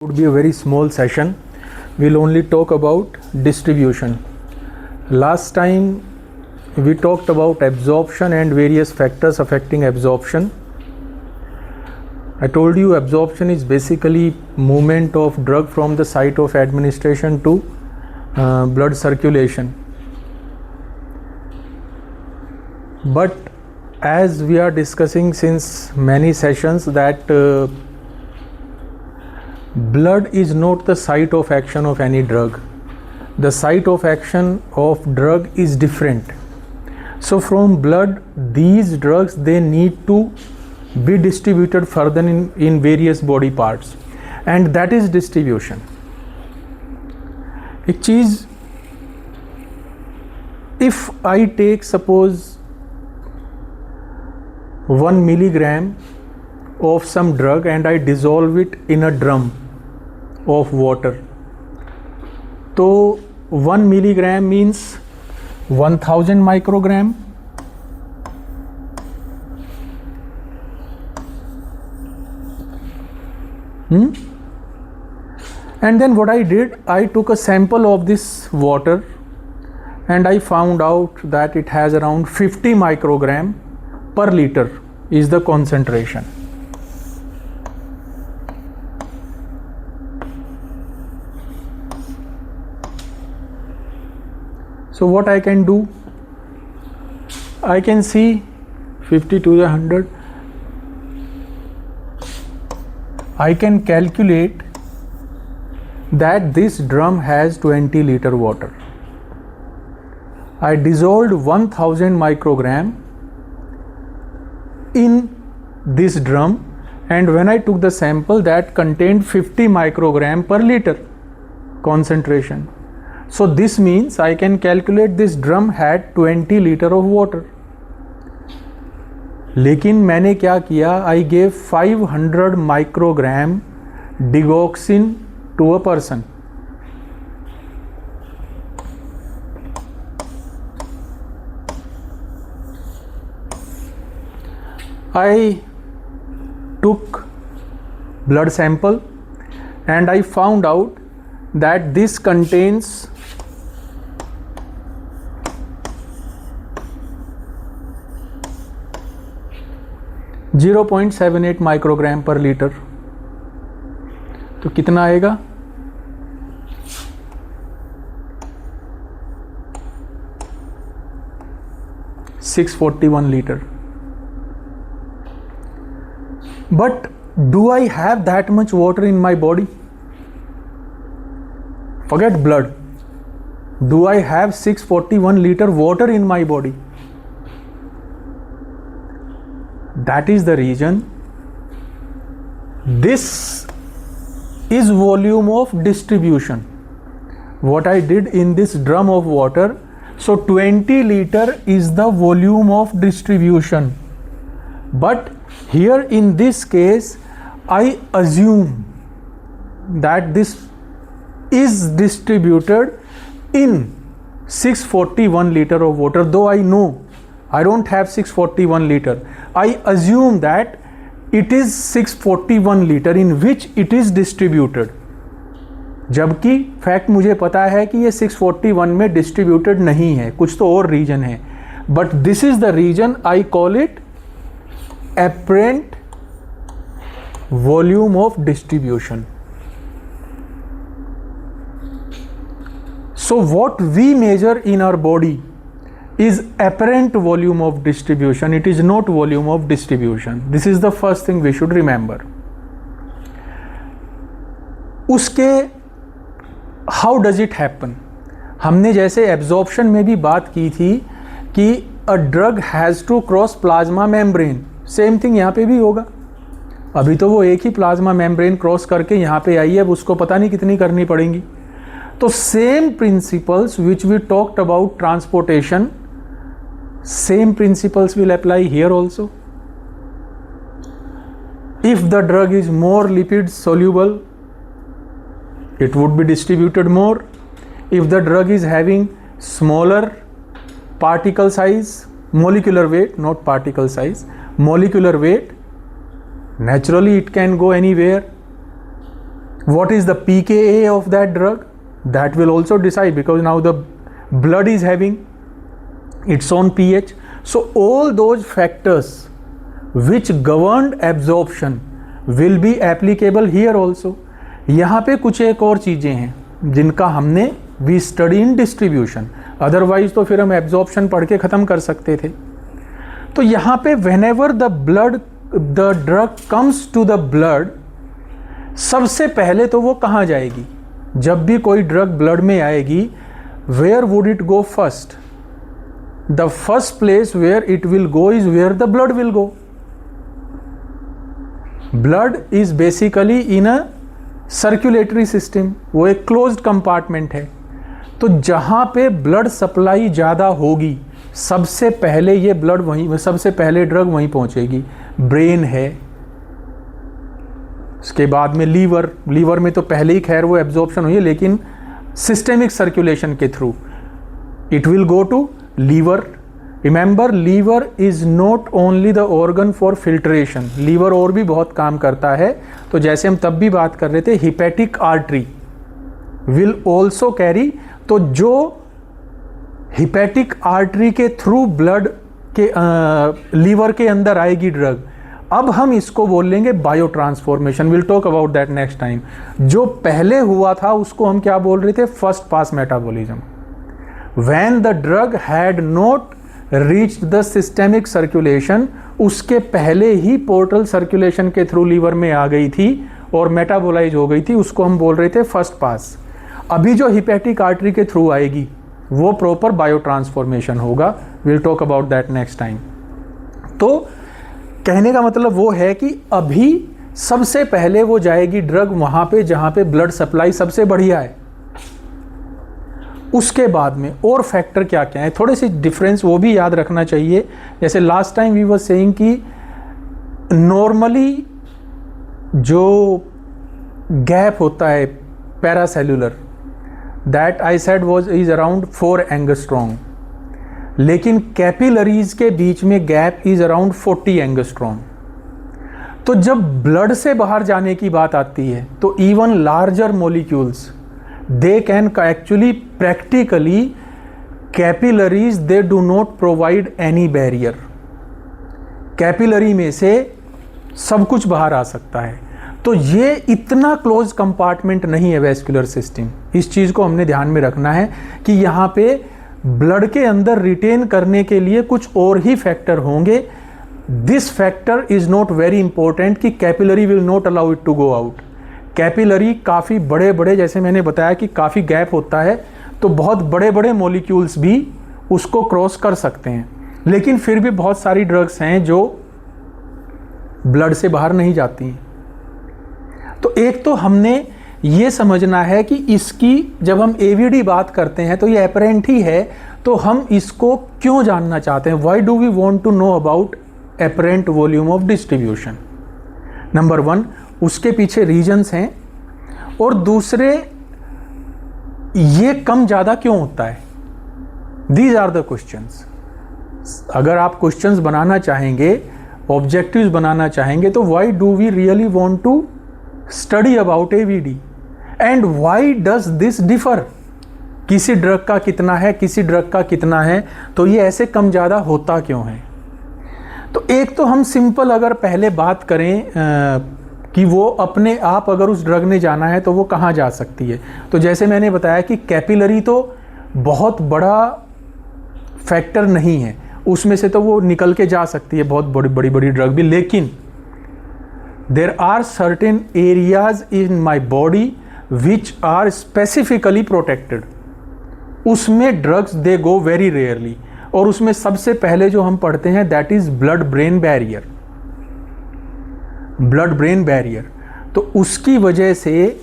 Would be a very small session. We'll only talk about distribution. Last time we talked about absorption and various factors affecting absorption. I told you absorption is basically movement of drug from the site of administration to blood circulation. But as we are discussing since many sessions that blood is not the site of action of any drug. The site of action of drug is different. So from blood, these drugs, they need to be distributed further in various body parts, and that is distribution. एक चीज, if I take suppose 1 milligram of some drug and I dissolve it in a drum of water, तो 1 milligram means 1000 microgram. And then what I did, I took a sample of this water and I found out that it has around 50 microgram per liter is the concentration. So what I can do, I can see 50 to the 100. I can calculate that this drum has 20 liter water. I dissolved 1000 microgram in this drum, and when I took the sample, that contained 50 microgram per liter concentration. So this means I can calculate this drum had 20 liter of water. लेकिन मैंने क्या किया, I gave 500 microgram digoxin to a person. I took blood sample and I found out that this contains 0.78 microgram per liter. तो कितना आएगा? 641 liter. But do I have that much water in my body? Forget blood. Do I have 641 liter water in my body? That is the reason this is volume of distribution. What I did in this drum of water, so 20 liter is the volume of distribution. But here in this case, I assume that this is distributed in 641 liter of water, though I know I don't have 641 liter. I assume that it is 641 liter in which it is distributed. जबकि fact मुझे पता है कि ये 641 में distributed नहीं है, कुछ तो और रीजन है. But this is the reason I call it apparent volume of distribution. So what we measure in our body is apparent volume of distribution. It is not volume of distribution. This is the first thing we should remember. उसके how does it happen? हमने जैसे absorption में भी बात की थी कि a drug has to cross plasma membrane. Same thing यहाँ पे भी होगा. अभी तो वो एक ही प्लाज्मा मेम्ब्रेन क्रॉस करके यहाँ पे आई है, अब उसको पता नहीं कितनी करनी पड़ेंगी. तो same principles which we talked about transportation, same principles will apply here also. If the drug is more lipid soluble, it would be distributed more. If the drug is having smaller particle size, molecular weight, not particle size, molecular weight, naturally it can go anywhere. What is the pKa of that drug? That will also decide, because now the blood is having its own pH. So all those factors which governed absorption will be applicable here also. यहाँ पे कुछ एक और चीज़ें हैं जिनका हमने we study in distribution, otherwise तो फिर हम एब्जॉर्प्शन पढ़ के ख़त्म कर सकते थे. तो यहाँ पे whenever the drug comes to the blood, सबसे पहले तो वो कहाँ जाएगी? जब भी कोई ड्रग ब्लड में आएगी, where would it go first? The first place where it will go is where the blood will go. Blood is basically in a circulatory system. वो एक closed compartment है. तो जहाँ पे ब्लड सप्लाई ज़्यादा होगी, सबसे पहले ये ब्लड वहीं, सबसे पहले ड्रग वहीं पहुँचेगी. ब्रेन है, उसके बाद में लीवर में तो पहले ही खैर वो एब्जॉर्प्शन हुई है, लेकिन सिस्टेमिक सर्कुलेशन के through it will go to liver. Remember, liver is not only the organ for filtration. Liver और भी बहुत काम करता है. तो जैसे हम तब भी बात कर रहे थे, hepatic artery will also carry. तो जो हिपैटिक आर्टरी के थ्रू ब्लड के लीवर के अंदर आएगी ड्रग, अब हम इसको बोल लेंगे bio transformation. Will talk about that next time. जो पहले हुआ था उसको हम क्या बोल रहे थे? First pass metabolism. When the drug had not reached the systemic circulation, उसके पहले ही पोर्टल सर्कुलेशन के थ्रू लीवर में आ गई थी और मेटाबोलाइज हो गई थी, उसको हम बोल रहे थे फर्स्ट पास. अभी जो हिपैटिक आर्टरी के थ्रू आएगी वो प्रॉपर बायो ट्रांसफॉर्मेशन होगा. Will talk about that next time. तो कहने का मतलब वो है कि अभी सबसे पहले वो जाएगी ड्रग वहाँ पे जहाँ पे ब्लड सप्लाई सबसे बढ़िया है. उसके बाद में और फैक्टर क्या क्या है, थोड़े से डिफरेंस वो भी याद रखना चाहिए. जैसे last time we were saying कि नॉर्मली जो गैप होता है paracellular, that I said was is around 4 angstrom, लेकिन कैपिलरीज के बीच में गैप इज अराउंड 40 एंगस्ट्रॉम. तो जब ब्लड से बाहर जाने की बात आती है तो even larger molecules they can actually practically capillaries they do not provide any barrier. Capillary में से सब कुछ बाहर आ सकता है. तो ये इतना क्लोज कंपार्टमेंट नहीं है वेस्कुलर सिस्टम. इस चीज़ को हमने ध्यान में रखना है कि यहाँ पे ब्लड के अंदर रिटेन करने के लिए कुछ और ही फैक्टर होंगे. This factor is not very important कि capillary will not allow it to go out. Capillary काफ़ी बड़े बड़े, जैसे मैंने बताया कि काफ़ी गैप होता है, तो बहुत बड़े बड़े मॉलिक्यूल्स भी उसको क्रॉस कर सकते हैं. लेकिन फिर भी बहुत सारी ड्रग्स हैं जो ब्लड से बाहर नहीं जाती हैं. तो एक तो हमने ये समझना है कि इसकी जब हम एवीडी बात करते हैं तो ये एपरेंट ही है, तो हम इसको क्यों जानना चाहते हैं? Why do we want to know about apparent volume of distribution? Number 1, उसके पीछे रीजन्स हैं, और दूसरे ये कम ज़्यादा क्यों होता है? These are the questions. अगर आप क्वेश्चंस बनाना चाहेंगे, ऑब्जेक्टिव्स बनाना चाहेंगे, तो why do we really want to study about AVD and why does this differ? किसी ड्रग का कितना है, किसी ड्रग का कितना है, तो ये ऐसे कम ज़्यादा होता क्यों है? तो एक तो हम सिंपल अगर पहले बात करें कि वो अपने आप अगर उस ड्रग ने जाना है तो वो कहाँ जा सकती है, तो जैसे मैंने बताया कि कैपिलरी तो बहुत बड़ा फैक्टर नहीं है, उसमें से तो वो निकल के जा सकती है बहुत बड़ी बड़ी ड्रग भी. लेकिन there are certain areas in my body which are specifically protected. उसमें drugs they go very rarely, और उसमें सबसे पहले जो हम पढ़ते हैं that is blood brain barrier. Blood brain barrier, तो उसकी वजह से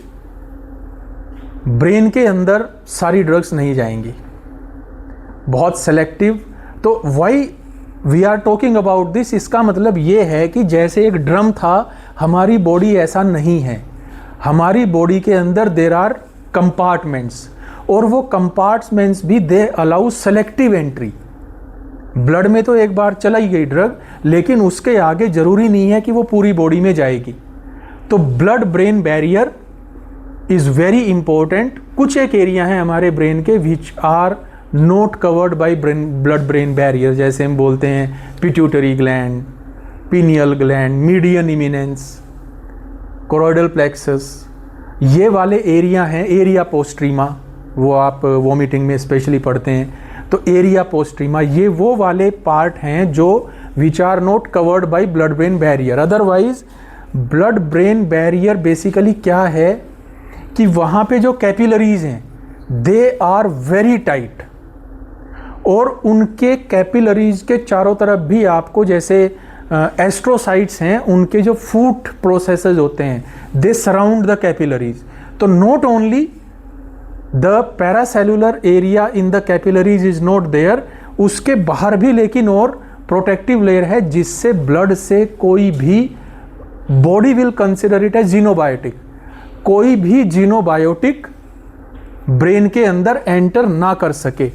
ब्रेन के अंदर सारी ड्रग्स नहीं जाएंगी, बहुत सेलेक्टिव. तो why we are talking about this, इसका मतलब ये है कि जैसे एक ड्रम था, हमारी बॉडी ऐसा नहीं है. हमारी बॉडी के अंदर देर आर कंपार्टमेंट्स, और वो कंपार्टमेंट्स भी they allow selective entry. Blood में तो एक बार चला ही गई ड्रग, लेकिन उसके आगे जरूरी नहीं है कि वो पूरी बॉडी में जाएगी. तो blood brain barrier is very important. कुछ एक एरिया हैं हमारे ब्रेन के which are not covered by blood brain barrier, जैसे हम बोलते हैं pituitary gland, pineal gland, median eminence, choroidal plexus, ये वाले एरिया हैं। एरिया पोस्ट्रीमा, वो आप वॉमिटिंग में स्पेशली पढ़ते हैं, तो एरिया पोस्ट्रीमा ये वो वाले पार्ट हैं जो which are not covered by blood brain barrier. Otherwise blood brain barrier basically क्या है कि वहाँ पे जो कैपिलरीज हैं दे आर वेरी टाइट, और उनके कैपिलरीज के चारों तरफ भी आपको जैसे एस्ट्रोसाइट्स हैं, उनके जो फूट प्रोसेसेस होते हैं दे सराउंड द कैपिलरीज। तो not only the paracellular area in the capillaries is not there, उसके बाहर भी लेकिन और प्रोटेक्टिव लेयर है जिससे ब्लड से कोई भी, body will consider it as xenobiotic, कोई भी जीनोबायोटिक ब्रेन के अंदर एंटर ना कर सके।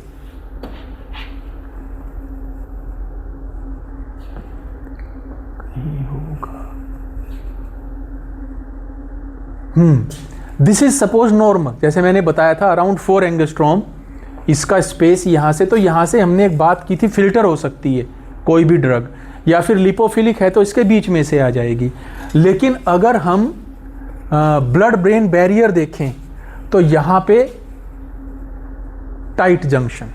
दिस इज सपोज नॉर्मल, जैसे मैंने बताया था अराउंड 4 एंगस्ट्रॉम इसका स्पेस यहां से, तो यहां से हमने एक बात की थी फिल्टर हो सकती है कोई भी ड्रग, या फिर लिपोफिलिक है तो इसके बीच में से आ जाएगी। लेकिन अगर हम ब्लड ब्रेन बैरियर देखें तो यहां पे टाइट जंक्शन,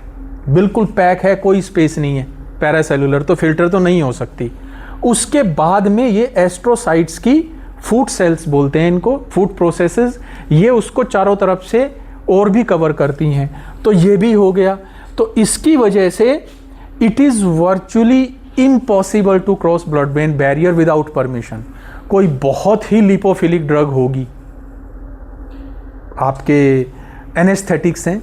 बिल्कुल पैक है, कोई स्पेस नहीं है, पैरासेलुलर तो फिल्टर तो नहीं हो सकती। उसके बाद में ये एस्ट्रोसाइट्स की फूड सेल्स बोलते हैं इनको, फूड प्रोसेसेस, ये उसको चारों तरफ से और भी कवर करती हैं, तो ये भी हो गया। तो इसकी वजह से it is virtually impossible to cross blood brain barrier without permission. कोई बहुत ही लिपोफिलिक ड्रग होगी, आपके एनेस्थेटिक्स हैं,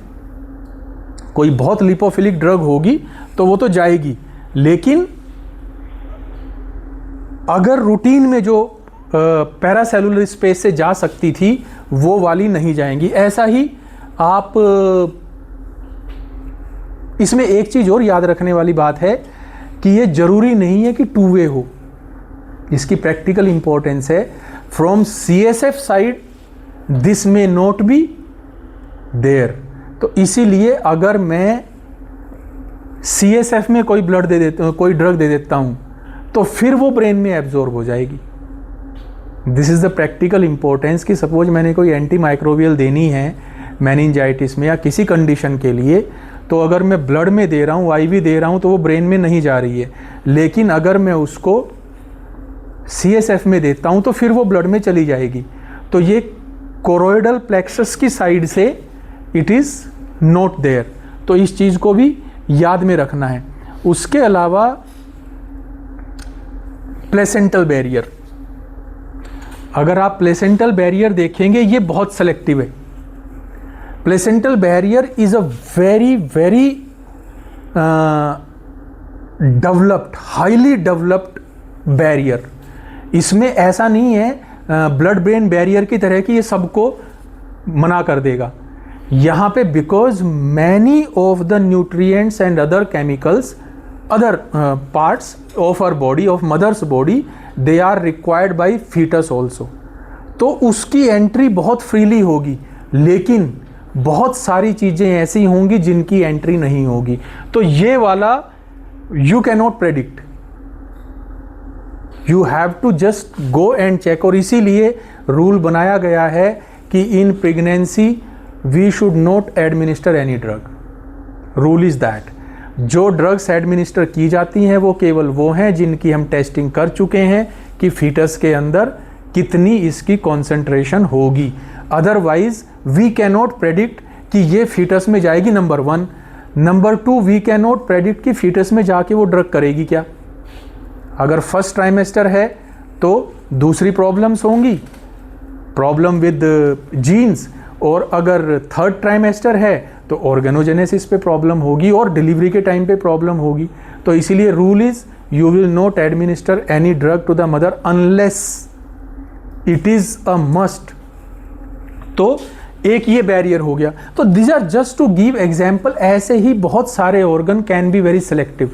कोई बहुत लिपोफिलिक ड्रग होगी तो वो तो जाएगी, लेकिन अगर रूटीन में जो पैरासेलुलर स्पेस से जा सकती थी वो वाली नहीं जाएंगी। ऐसा ही आप इसमें एक चीज़ और याद रखने वाली बात है कि ये जरूरी नहीं है कि टू वे हो, इसकी प्रैक्टिकल इंपॉर्टेंस है। फ्रॉम CSF साइड दिस में नॉट बी देयर, तो इसीलिए अगर मैं CSF में कोई ब्लड दे देता हूँ, कोई ड्रग दे देता हूँ, तो फिर वो ब्रेन में एब्जॉर्ब हो जाएगी। This is the practical importance कि सपोज मैंने कोई एंटी माइक्रोबियल देनी है मेनिंजाइटिस में या किसी कंडीशन के लिए, तो अगर मैं ब्लड में दे रहा हूँ, IV दे रहा हूँ, तो वो ब्रेन में नहीं जा रही है। लेकिन अगर मैं उसको CSF में देता हूँ तो फिर वो ब्लड में चली जाएगी। तो ये कोरोइडल प्लेक्सस की साइड से इट इज़ नॉट देयर, तो इस चीज़ को भी याद में रखना है। उसके अलावा प्लेसेंटल बैरियर, अगर आप प्लेसेंटल बैरियर देखेंगे ये बहुत सेलेक्टिव है। Placental barrier is a very very developed, highly developed barrier. इसमें ऐसा नहीं है ब्लड ब्रेन बैरियर की तरह कि ये सबको मना कर देगा। यहाँ पे because many of the nutrients and other chemicals, other parts of our body, of mother's body, they are required by foetus also, तो उसकी एंट्री बहुत फ्रीली होगी। लेकिन बहुत सारी चीज़ें ऐसी होंगी जिनकी एंट्री नहीं होगी। तो ये वाला you can not predict, you have to just go and check. और इसीलिए रूल बनाया गया है कि in pregnancy we should not administer any drug. Rule is that जो ड्रग्स एडमिनिस्टर की जाती हैं वो केवल वो हैं जिनकी हम टेस्टिंग कर चुके हैं कि फीटस के अंदर कितनी इसकी कॉन्सेंट्रेशन होगी। Otherwise we can not predict कि ये फीटस में जाएगी, number 1। Number 2, we can not predict कि फीटस में जाके वो ड्रग करेगी क्या। अगर फर्स्ट ट्राइमेस्टर है तो दूसरी प्रॉब्लम्स होंगी, प्रॉब्लम विद जीन्स, और अगर थर्ड ट्राइमेस्टर है तो ऑर्गेनोजेनेसिस पे प्रॉब्लम होगी और डिलीवरी के टाइम पे प्रॉब्लम होगी। तो इसीलिए rule is you will not administer any drug to the mother unless it is a must. तो एक ये बैरियर हो गया। तो this are just to give example. ऐसे ही बहुत सारे organ can be very selective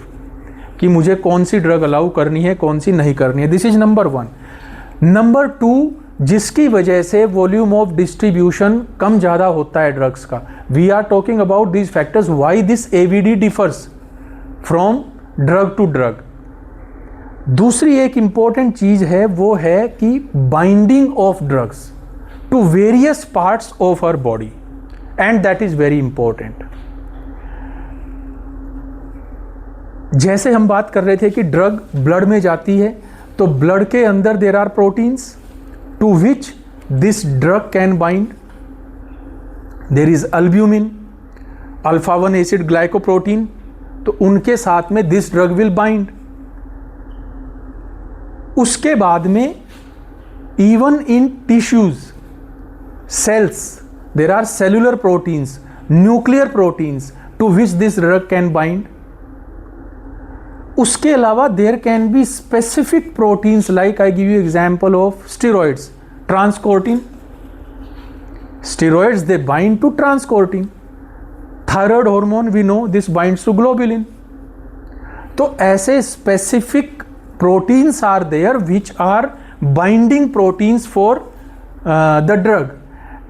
कि मुझे कौन सी ड्रग अलाउ करनी है, कौन सी नहीं करनी है। This is number 1। नंबर 2, जिसकी वजह से वॉल्यूम ऑफ डिस्ट्रीब्यूशन कम ज़्यादा होता है ड्रग्स का. We are talking about these factors why this AVD differs from drug to drug. दूसरी एक इंपॉर्टेंट चीज है वो है कि binding of drugs to various parts of our body, and that is very important. जैसे हम बात कर रहे थे कि ड्रग ब्लड में जाती है, तो ब्लड के अंदर there are proteins to which this drug can bind. There is albumin, alpha 1 acid glycoprotein, तो उनके साथ में दिस ड्रग विल बाइंड. उसके बाद में even in tissues, cells, there are cellular proteins, nuclear proteins to which this drug can bind. उसके अलावा there can be specific proteins like I give you example of steroids, transcortin. Steroids they bind to transcortin. Thyroid hormone we know this binds to globulin. तो ऐसे specific proteins are there which are binding proteins for the drug,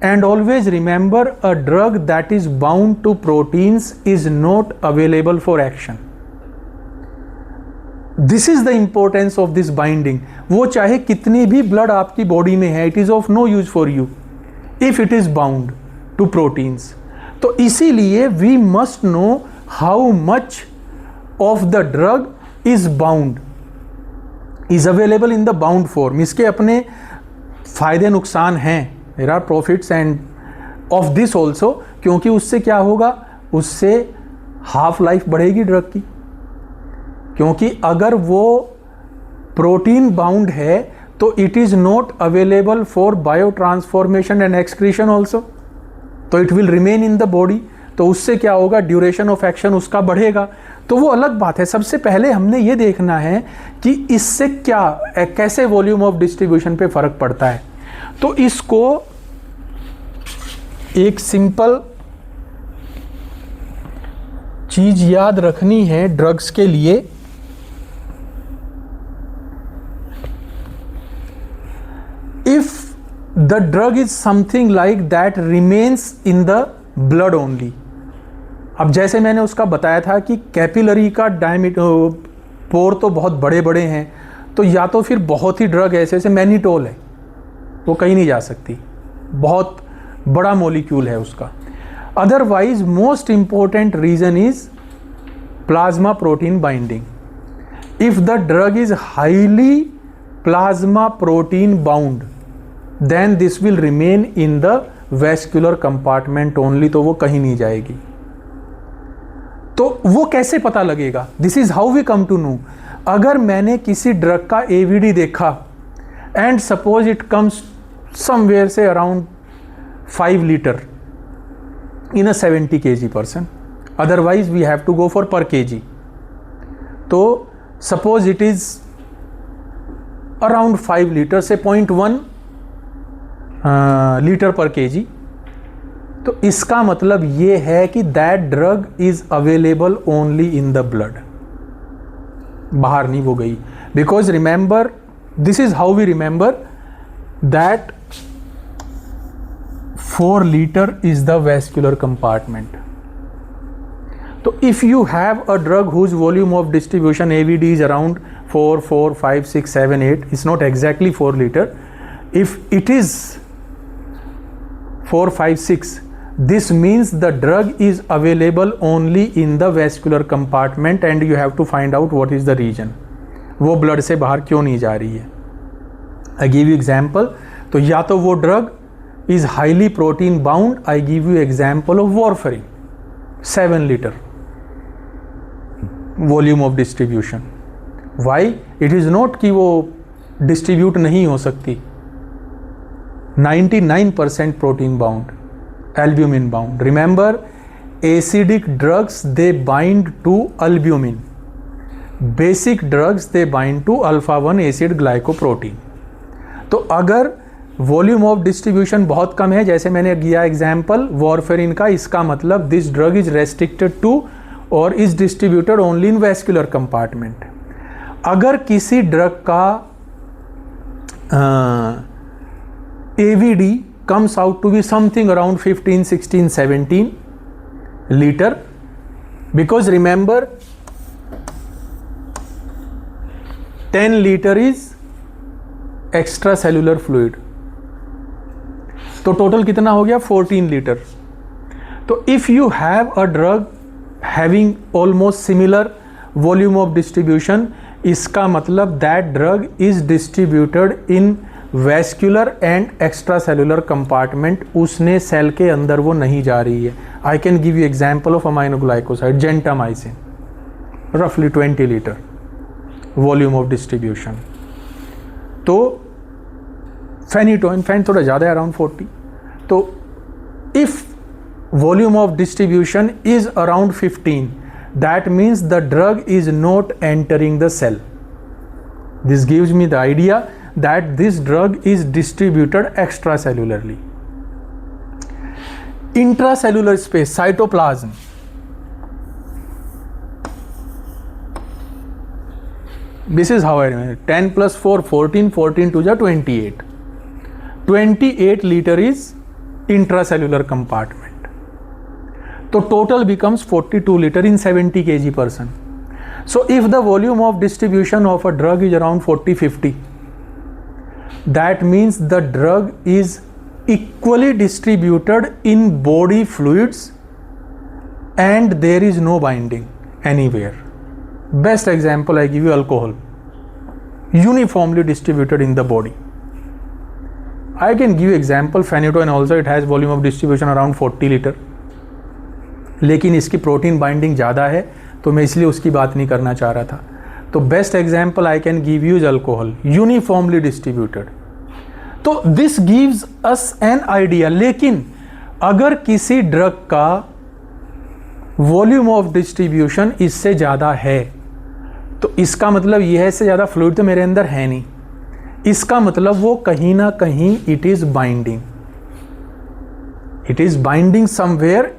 and always remember a drug that is bound to proteins is not available for action. This is the importance of this binding. वो चाहे कितनी भी blood आपकी body में है, it is of no use for you if it is bound to proteins. तो इसीलिए we must know how much of the drug is bound, is available in the bound form. इसके अपने फायदे नुकसान हैं, there are profits and of this also, क्योंकि उससे क्या होगा, उससे हाफ लाइफ बढ़ेगी ड्रग की. क्योंकि अगर वो प्रोटीन बाउंड है तो it is not available for bio transformation and excretion also, तो it will remain in the body. तो उससे क्या होगा, ड्यूरेशन ऑफ एक्शन उसका बढ़ेगा. तो वो अलग बात है. सबसे पहले हमने ये देखना है कि इससे क्या, कैसे वॉल्यूम ऑफ डिस्ट्रीब्यूशन पे फर्क पड़ता है. तो इसको एक सिंपल चीज याद रखनी है ड्रग्स के लिए. If the drug is something like that remains in the blood only. अब जैसे मैंने उसका बताया था कि कैपिलरी का डायमीटर, पोर तो बहुत बड़े बड़े हैं, तो या तो फिर बहुत ही ड्रग ऐसे जैसे मैनिटोल है, वो कहीं नहीं जा सकती, बहुत बड़ा मॉलिक्यूल है उसका. Otherwise most important reason is plasma protein binding. If the drug is highly plasma protein bound then this will remain in the vascular compartment only, तो वो कहीं नहीं जाएगी. तो वो कैसे पता लगेगा, this is how we come to know. अगर मैंने किसी ड्रग का एवीडी देखा and suppose it comes somewhere से around 5 litre in a 70 kg person, otherwise we have to go for per kg. तो suppose it is around 5 litre से 0.1 litre पर kg, तो इसका मतलब ये है कि that drug is available only in the blood, बाहर नहीं वो गई. Because remember, this is how we remember that 4 litre is the vascular compartment. तो if you have a drug whose volume of distribution AVD is around 4, 4, 5, 6, 7, 8, it's not exactly 4 liter. If it is 4, 5, 6, this means the drug is available only in the vascular compartment and you have to find out what is the reason. वो blood से बाहर क्यों नहीं जा रही है. I give you example. तो या तो वो drug is highly protein bound. I give you example of warfarin, 7 liter volume of distribution. Why? It is not कि वो distribute नहीं हो सकती. 99% protein bound, albumin bound. Remember, acidic drugs they bind to albumin. Basic drugs they bind to alpha 1 acid glycoprotein. तो अगर volume of distribution बहुत कम है, जैसे मैंने दिया एग्जाम्पल वॉरफेरिन का, इसका मतलब this drug is restricted to और is distributed only in vascular compartment. अगर किसी ड्रग का AVD comes out to be something around 15, 16, 17 liter, because remember 10 liter is extracellular fluid, तो टोटल कितना हो गया 14 लीटर. तो if you have a drug having almost similar volume of distribution, इसका मतलब that drug is distributed in vascular and extracellular compartment. उसने cell के अंदर वो नहीं जा रही है. आई can give you example of aminoglycoside, gentamicin, रफली 20 लीटर वॉल्यूम ऑफ डिस्ट्रीब्यूशन. तो फेनिटोइन, फैन थोड़ा ज़्यादा है, अराउंड 40. तो if volume of distribution is around 15, that means the drug is not entering the cell. This gives me the idea that this drug is distributed extracellularly. Intracellular space, cytoplasm. This is how I remember. 10 plus 4, 14, 14 to the 28. 28 liter is intracellular compartment. So total becomes 42 liter in 70 kg person. So if the volume of distribution of a drug is around 40-50, that means the drug is equally distributed in body fluids and there is no binding anywhere. Best example I give you, alcohol, uniformly distributed in the body. I can give you example, phenytoin also, it has volume of distribution around 40 liter. लेकिन इसकी protein binding ज़्यादा है, तो मैं इसलिए उसकी बात नहीं करना चाह रहा था. तो best example I can give you is alcohol, uniformly distributed. तो this gives us an idea. लेकिन अगर किसी ड्रग का वॉल्यूम ऑफ डिस्ट्रीब्यूशन इससे ज़्यादा है, तो इसका मतलब यह है इससे ज़्यादा फ्लूइड तो मेरे अंदर है नहीं. इसका मतलब वो कहीं ना कहीं it is binding somewhere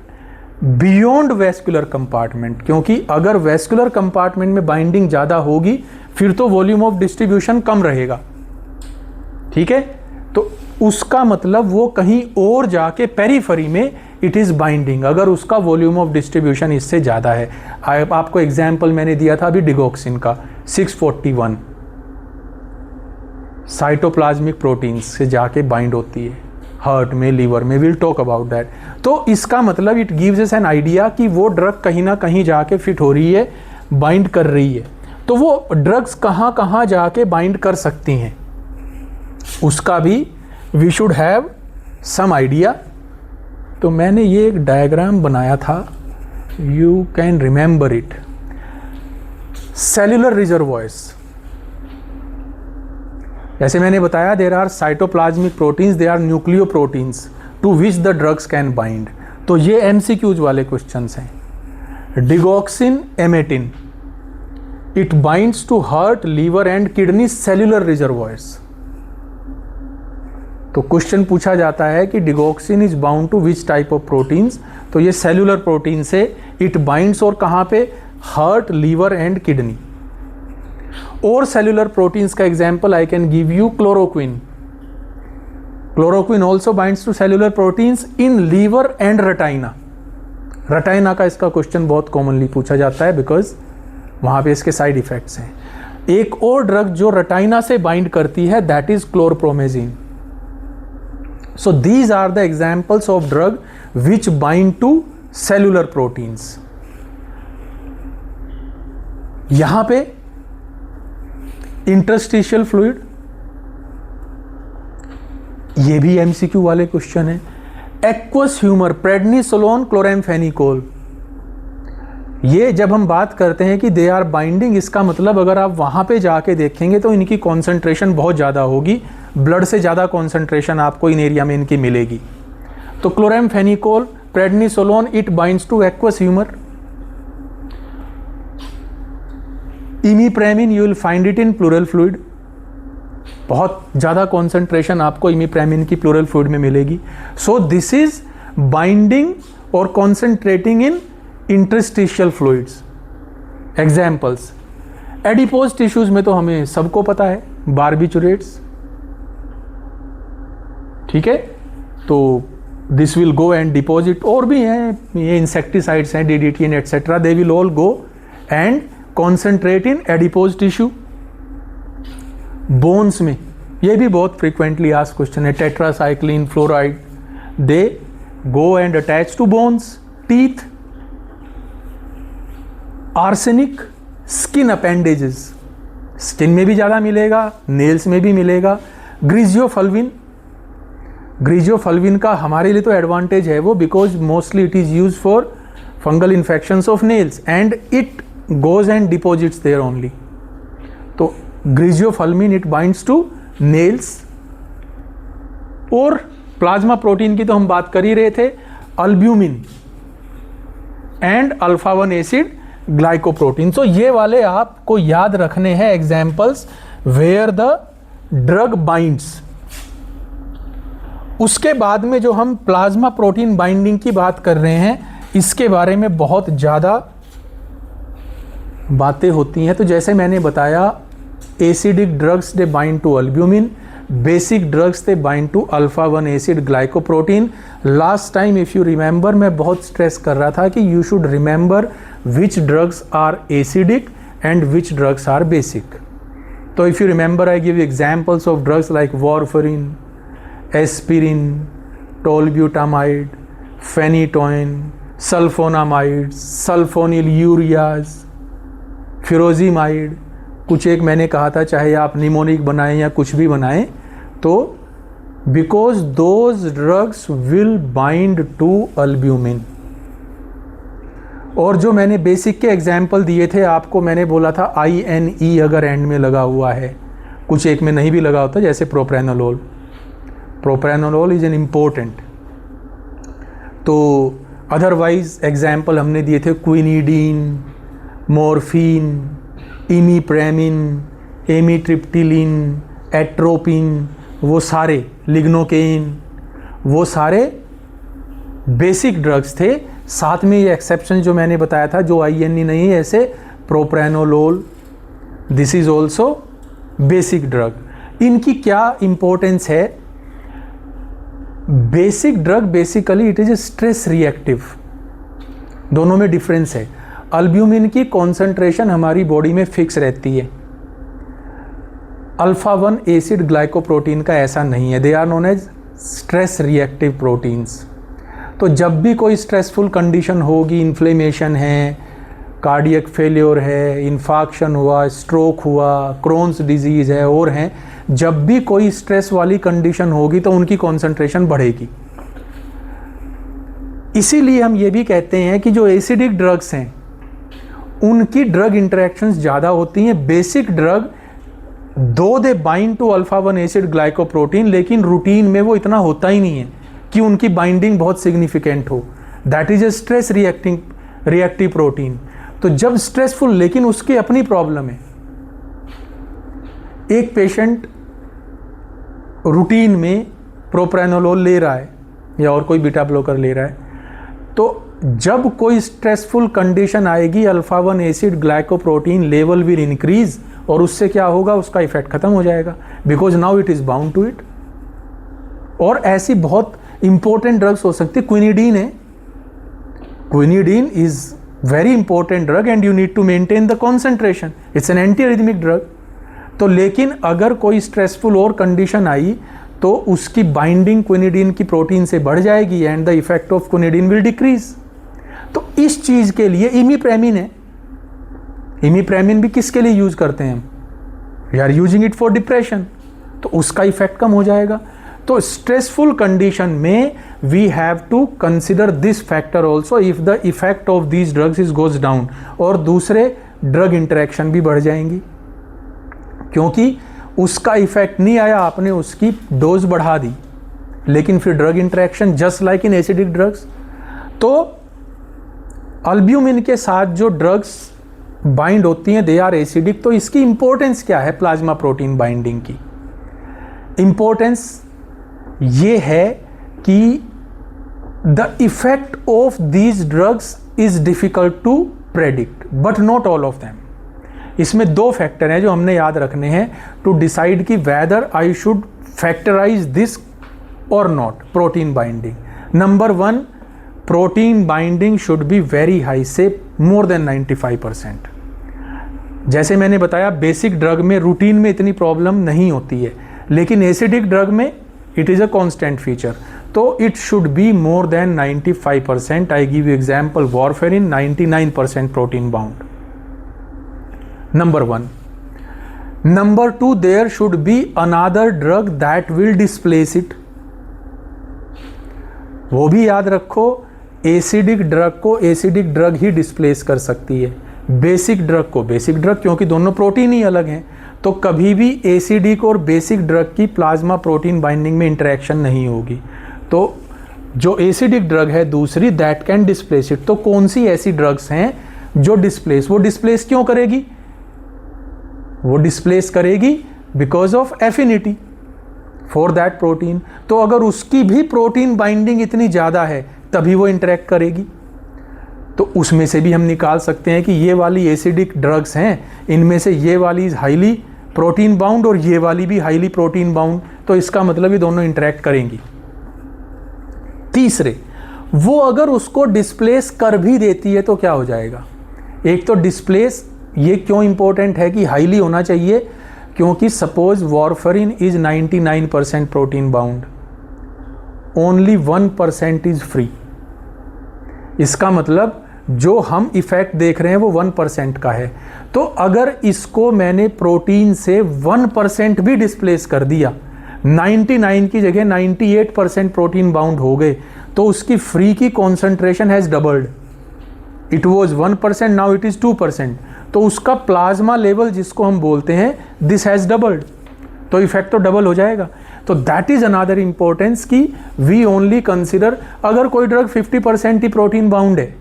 beyond vascular compartment. क्योंकि अगर वेस्कुलर कंपार्टमेंट में बाइंडिंग ज़्यादा होगी फिर तो वॉल्यूम ऑफ डिस्ट्रीब्यूशन कम रहेगा. ठीक है, तो उसका मतलब वो कहीं और जाके पेरिफेरी में इट इज़ बाइंडिंग, अगर उसका वॉल्यूम ऑफ डिस्ट्रीब्यूशन इससे ज़्यादा है. आपको एग्जाम्पल मैंने दिया था अभी डिगोक्सिन का, 641 साइटोप्लाज्मिक प्रोटीन्स से जाके बाइंड होती है हार्ट में, लीवर में. Will talk about that. तो इसका मतलब it gives us an idea कि वो ड्रग कहीं ना कहीं जाके फिट हो रही है, बाइंड कर रही है. तो वो ड्रग्स कहाँ कहाँ जाके बाइंड कर सकती हैं उसका भी we should have some idea. तो मैंने ये एक डायग्राम बनाया था, you can remember it. Cellular reservoirs, जैसे मैंने बताया, there are cytoplasmic proteins, they are nucleo proteins to which the drugs can bind. तो ये MCQs वाले क्वेश्चंस हैं. Digoxin emetine, it binds to heart, liver and kidney cellular reservoirs. तो question पूछा जाता है कि digoxin is bound to which type of proteins. तो ये सेल्यूलर प्रोटीन से इट बाइंड्स, और कहाँ पे, हार्ट, लीवर एंड किडनी. और सेल्यूलर प्रोटीन्स का example I can give you chloroquine. Chloroquine also binds to cellular proteins in liver and retina. Retina का इसका क्वेश्चन बहुत कॉमनली पूछा जाता है बिकॉज वहां पे इसके साइड इफेक्ट्स हैं. एक और ड्रग जो रेटाइना से बाइंड करती है that is chlorpromazine. So these are the examples of drug which bind to cellular proteins. यहां पे इंटरस्टिशियल फ्लूइड, ये भी MCQ वाले क्वेश्चन है. एक्वस ह्यूमर, प्रेडनिसोलोन, क्लोरेमफेनिकोल, ये जब हम बात करते हैं कि दे आर बाइंडिंग, इसका मतलब अगर आप वहां पे जाके देखेंगे तो इनकी कॉन्सेंट्रेशन बहुत ज़्यादा होगी, ब्लड से ज़्यादा कॉन्सेंट्रेशन आपको इन एरिया में इनकी मिलेगी. तो chloramphenicol, prednisolone, it binds to aqueous humour. Imipramine, you will find it in pleural fluid, बहुत ज़्यादा कॉन्सेंट्रेशन आपको इमीप्रेमिन की प्लूरल फ्लूइड में मिलेगी. सो दिस इज बाइंडिंग और concentrating in interstitial fluids. Examples, adipose tissues में तो हमें सबको पता है, बार्बिचुरेट्स. ठीक है, तो this will go and deposit, और भी हैं ये इंसेक्टिसाइड्स हैं, DDT and etcetera, they will all go and concentrate in adipose tissue. Bones में ये भी बहुत फ्रीक्वेंटली आस्क्ड क्वेश्चन है, tetracycline, fluoride, they go and attach to bones, teeth. Arsenic skin appendages, skin में भी ज़्यादा मिलेगा, नेल्स में भी मिलेगा। ग्रीजियोफल्विन, ग्रीजियोफल्विन का हमारे लिए तो एडवांटेज है वो, because mostly it is use for fungal infections of nails and it goes and deposits there only. तो griseofulvin it binds to nails. और प्लाज्मा प्रोटीन की तो हम बात कर ही रहे थे, albumin and alpha 1 acid glycoprotein. तो ये वाले आपको याद रखने हैं examples where the drug binds. उसके बाद में जो हम प्लाज्मा प्रोटीन बाइंडिंग की बात कर रहे हैं, इसके बारे में बहुत ज़्यादा बातें होती हैं। तो जैसे मैंने बताया, acidic drugs they bind to albumin, basic drugs they bind to alpha 1 acid glycoprotein. Last time if you remember, मैं बहुत स्ट्रेस कर रहा था कि you should remember which drugs are acidic and which drugs are basic. तो if you remember, I give examples of drugs like warfarin, aspirin, tolbutamide, phenytoin, sulphonamide, sulphonylureas, furosemide. कुछ एक मैंने कहा था, चाहे आप निमोनिक बनाएं या कुछ भी बनाएं, तो because those drugs will bind to albumin. और जो मैंने बेसिक के एग्जाम्पल दिए थे आपको, मैंने बोला था INE अगर एंड में लगा हुआ है, कुछ एक में नहीं भी लगा होता, जैसे propranolol. Propranolol is an important. तो अदरवाइज एग्जाम्पल हमने दिए थे क्विनिडीन, मॉर्फिन, इमीप्रेमिन, एमिट्रिप्टिलिन, एट्रोपिन, वो सारे, लिग्नोकेइन, वो सारे बेसिक ड्रग्स थे। साथ में ये एक्सेप्शन जो मैंने बताया था, जो INE नहीं है, ऐसे propranolol, this is also basic drug. इनकी क्या इंपॉर्टेंस है? Basic drug basically it is a stress reactive, दोनों में डिफरेंस है। अल्ब्यूमिन की कॉन्सेंट्रेशन हमारी बॉडी में फिक्स रहती है, अल्फा 1 एसिड ग्लाइकोप्रोटीन का ऐसा नहीं है, they are known as stress reactive proteins. तो जब भी कोई स्ट्रेसफुल कंडीशन होगी, इन्फ्लेमेशन है, कार्डियक फेलियर है, इन्फाक्शन हुआ, स्ट्रोक हुआ, क्रोन्स डिजीज़ है और हैं, जब भी कोई स्ट्रेस वाली कंडीशन होगी तो उनकी कॉन्सेंट्रेशन बढ़ेगी। इसीलिए हम ये भी कहते हैं कि जो एसिडिक ड्रग्स हैं उनकी ड्रग इंटरेक्शंस ज़्यादा होती हैं। Basic drug though they bind to alpha 1 acid glycoprotein, लेकिन रूटीन में वो इतना होता ही नहीं है कि उनकी बाइंडिंग बहुत सिग्निफिकेंट हो। That is a stress reactive protein. तो जब स्ट्रेसफुल, लेकिन उसकी अपनी प्रॉब्लम है। एक पेशेंट रूटीन में प्रोप्रेनोलोल ले रहा है या और कोई बीटा ब्लॉकर ले रहा है, तो जब कोई स्ट्रेसफुल कंडीशन आएगी, alpha 1 acid glycoprotein level will increase, और उससे क्या होगा, उसका इफेक्ट खत्म हो जाएगा, because now it is bound to it. और ऐसी बहुत इंपॉर्टेंट ड्रग्स हो सकती है। क्विनिडीन है, quinidine is very important drug and you need to maintain the concentration, it's an anti arrhythmic drug. तो लेकिन अगर कोई स्ट्रेसफुल और कंडीशन आई तो उसकी बाइंडिंग क्विनिडीन की प्रोटीन से बढ़ जाएगी and the effect of quinidine will decrease. तो इस चीज के लिए इमीप्रेमिन है। इमीप्रेमिन भी किसके लिए यूज करते हैं हम? We are using it for depression, तो उसका इफेक्ट कम हो जाएगा। तो स्ट्रेसफुल कंडीशन में we have to consider this factor also if the effect of these drugs is goes down, और दूसरे ड्रग इंटरेक्शन भी बढ़ जाएंगी, क्योंकि उसका इफेक्ट नहीं आया, आपने उसकी डोज बढ़ा दी, लेकिन फिर drug interaction just like in acidic drugs. तो अल्ब्यूमिन के साथ जो ड्रग्स बाइंड होती हैं दे आर एसिडिक। तो इसकी इंपॉर्टेंस क्या है प्लाज्मा प्रोटीन बाइंडिंग की? इंपॉर्टेंस ये है कि the effect of these drugs is difficult to predict, but not all of them. इसमें दो फैक्टर हैं जो हमने याद रखने हैं टू डिसाइड कि whether I should factorize this or not protein binding? Number 1, protein binding should be very high, say more than 95%. जैसे मैंने बताया बेसिक ड्रग में रूटीन में इतनी प्रॉब्लम नहीं होती है, लेकिन एसिडिक ड्रग में it is a constant feature, तो it should be more than 95%. I give you example, warfarin 99% protein bound. Number 1. Number 2, there should be another drug that will displace it. वो भी याद रखो, एसिडिक ड्रग को acidic drug ही displace कर सकती है, basic drug को बेसिक ड्रग, क्योंकि दोनों प्रोटीन ही अलग हैं, तो कभी भी एसिडिक और बेसिक ड्रग की प्लाज्मा प्रोटीन बाइंडिंग में इंटरेक्शन नहीं होगी. तो जो एसिडिक ड्रग है दूसरी, दैट कैन डिस्प्लेस इट. तो कौन सी ऐसी ड्रग्स हैं जो डिस्प्लेस, वो डिस्प्लेस क्यों करेगी? वो डिस्प्लेस करेगी because of affinity for that protein. तो अगर उसकी भी प्रोटीन बाइंडिंग इतनी ज़्यादा है तभी वो इंटरेक्ट करेगी. तो उसमें से भी हम निकाल सकते हैं कि ये वाली एसिडिक ड्रग्स हैं, इनमें से ये वाली हाईली प्रोटीन बाउंड और ये वाली भी हाईली प्रोटीन बाउंड, तो इसका मतलब ये दोनों इंटरेक्ट करेंगी. तीसरे, वो अगर उसको डिस्प्लेस कर भी देती है तो क्या हो जाएगा? एक तो डिस्प्लेस, ये क्यों इंपॉर्टेंट है कि हाईली होना चाहिए? क्योंकि suppose warfarin is 99% protein bound, only 1% is free. इसका मतलब जो हम इफेक्ट देख रहे हैं वो 1% का है. तो अगर इसको मैंने प्रोटीन से 1% भी डिस्प्लेस कर दिया, 99 की जगह 98% प्रोटीन बाउंड हो गए, तो उसकी फ्री की concentration has doubled. It was 1%, now it is 2%. तो उसका प्लाज्मा लेवल जिसको हम बोलते हैं, दिस हैज़ डबल्ड, तो इफेक्ट तो डबल हो जाएगा. तो दैट इज़ अनदर इंपॉर्टेंस कि वी ओनली कंसिडर, अगर कोई ड्रग 50% ही प्रोटीन बाउंड है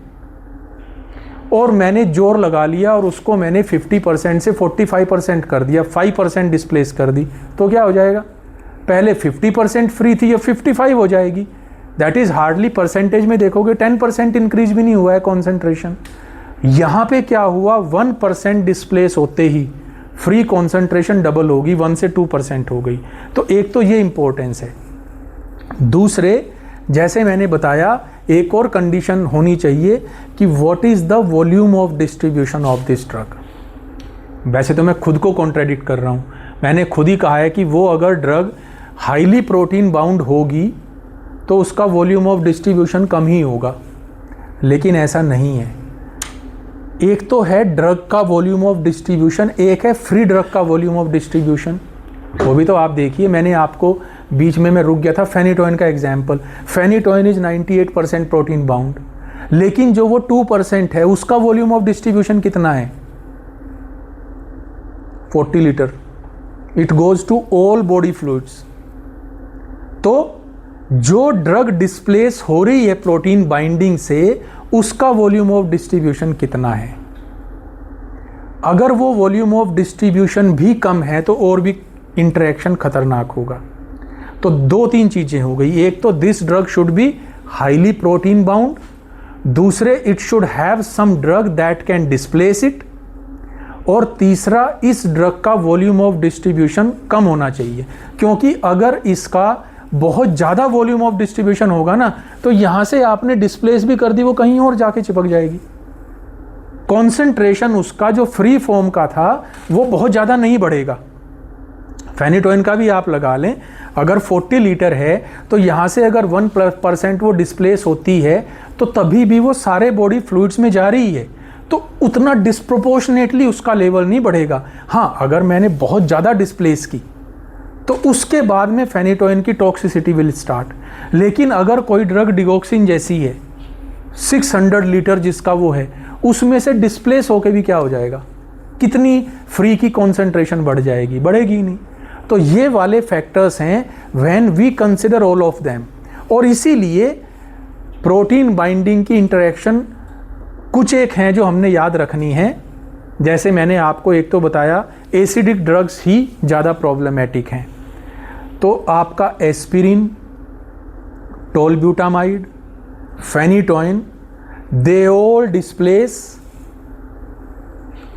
और मैंने जोर लगा लिया और उसको मैंने 50% से 45% कर दिया, 5% डिस्प्लेस कर दी, तो क्या हो जाएगा? पहले 50% फ्री थी, ये 55 हो जाएगी. दैट इज़ हार्डली, परसेंटेज में देखोगे 10% इंक्रीज भी नहीं हुआ है कॉन्सेंट्रेशन. यहाँ पे क्या हुआ? 1% डिस्प्लेस होते ही फ्री कॉन्सेंट्रेशन डबल होगी, 1 से 2% हो गई. तो एक तो ये इंपॉर्टेंस है. दूसरे, जैसे मैंने बताया, एक और कंडीशन होनी चाहिए कि what is the volume of distribution of this drug. वैसे तो मैं खुद को कॉन्ट्रडिक्ट कर रहा हूँ, मैंने खुद ही कहा है कि वो अगर ड्रग हाईली प्रोटीन बाउंड होगी तो उसका वॉल्यूम ऑफ डिस्ट्रीब्यूशन कम ही होगा, लेकिन ऐसा नहीं है. एक तो है ड्रग का वॉल्यूम ऑफ डिस्ट्रीब्यूशन, एक है फ्री ड्रग का वॉल्यूम ऑफ डिस्ट्रीब्यूशन. वो भी तो आप देखिए, मैंने आपको बीच में मैं रुक गया था फेनिटोइन का example. Phenytoin is 98% protein bound, लेकिन जो वो 2% है उसका वॉल्यूम ऑफ डिस्ट्रीब्यूशन कितना है? 40 litre. It goes to all body fluids. तो जो ड्रग डिस्प्लेस हो रही है प्रोटीन बाइंडिंग से, उसका वॉल्यूम ऑफ डिस्ट्रीब्यूशन कितना है? अगर वो वॉल्यूम ऑफ डिस्ट्रीब्यूशन भी कम है तो और भी इंटरेक्शन खतरनाक होगा. तो 2-3 चीज़ें हो गई. एक तो this drug should be highly protein bound, दूसरे it should have some drug that can displace it, और तीसरा इस ड्रग का वॉल्यूम ऑफ डिस्ट्रीब्यूशन कम होना चाहिए. क्योंकि अगर इसका बहुत ज़्यादा वॉल्यूम ऑफ डिस्ट्रीब्यूशन होगा ना, तो यहाँ से आपने डिस्प्लेस भी कर दी, वो कहीं और जाके चिपक जाएगी. कॉन्सेंट्रेशन उसका जो फ्री फॉर्म का था वो बहुत ज़्यादा नहीं बढ़ेगा. फेनिटोइन का भी आप लगा लें, अगर 40 लीटर है तो यहाँ से अगर 1% वो डिस्प्लेस होती है तो तभी भी वो सारे बॉडी फ्लूइड्स में जा रही है, तो उतना डिस्प्रोपोर्शनेटली उसका लेवल नहीं बढ़ेगा. हाँ, अगर मैंने बहुत ज़्यादा डिस्प्लेस की तो उसके बाद में फेनिटोइन की टॉक्सिसिटी विल स्टार्ट. लेकिन अगर कोई ड्रग डिगोक्सिन जैसी है, 600 लीटर जिसका वो है, उसमें से डिस्प्लेस होके भी क्या हो जाएगा? कितनी फ्री की कॉन्सेंट्रेशन बढ़ जाएगी? बढ़ेगी नहीं. तो ये वाले फैक्टर्स हैं when we consider all of them. और इसीलिए प्रोटीन बाइंडिंग की इंटरेक्शन कुछ एक हैं जो हमने याद रखनी है. जैसे मैंने आपको एक तो बताया, एसिडिक ड्रग्स ही ज़्यादा प्रॉब्लमेटिक हैं. तो आपका aspirin, tolbutamide, phenytoin, they all displace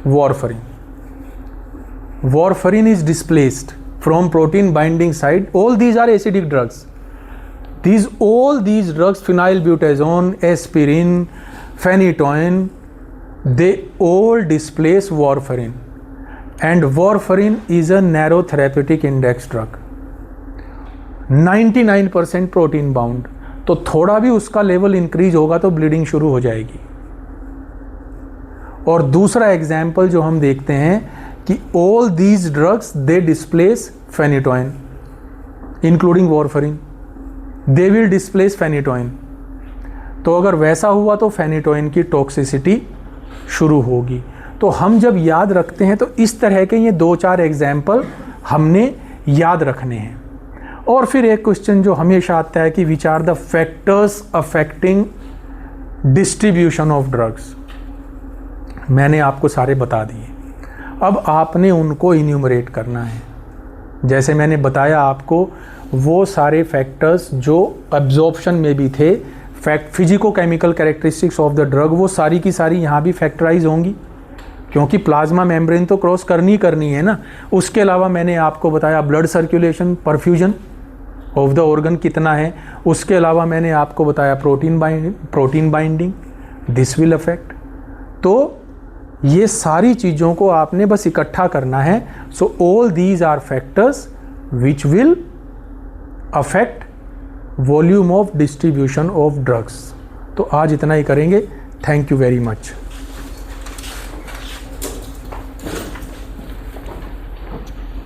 warfarin. Warfarin is displaced from protein binding site. All these are acidic drugs. all these drugs, phenylbutazone, aspirin, phenytoin, they all displace warfarin, and warfarin is a narrow therapeutic index drug, 99% protein bound. तो थोड़ा भी उसका level increase होगा तो bleeding शुरू हो जाएगी। और दूसरा एग्जाम्पल जो हम देखते हैं कि all these drugs they displace phenytoin including warfarin, they will displace phenytoin. तो अगर वैसा हुआ तो फेनिटोइन की टॉक्सिसिटी शुरू होगी। तो हम जब याद रखते हैं तो इस तरह के ये 2-4 एग्जाम्पल हमने याद रखने हैं। और फिर एक क्वेश्चन जो हमेशा आता है कि which are the factors affecting distribution of drugs. मैंने आपको सारे बता दिए, अब आपने उनको इन्यूमरेट करना है। जैसे मैंने बताया आपको वो सारे फैक्टर्स जो एब्जॉर्प्शन में भी थे, physico-chemical characteristics of the drug, वो सारी की सारी यहाँ भी फैक्टराइज होंगी, क्योंकि प्लाज्मा मेम्ब्रेन तो क्रॉस करनी है ना। उसके अलावा मैंने आपको बताया blood circulation, perfusion of the organ कितना है। उसके अलावा मैंने आपको बताया protein binding, this will affect. तो ये सारी चीज़ों को आपने बस इकट्ठा करना है। So all these are factors which will affect volume of distribution of drugs. तो आज इतना ही करेंगे। Thank you very much.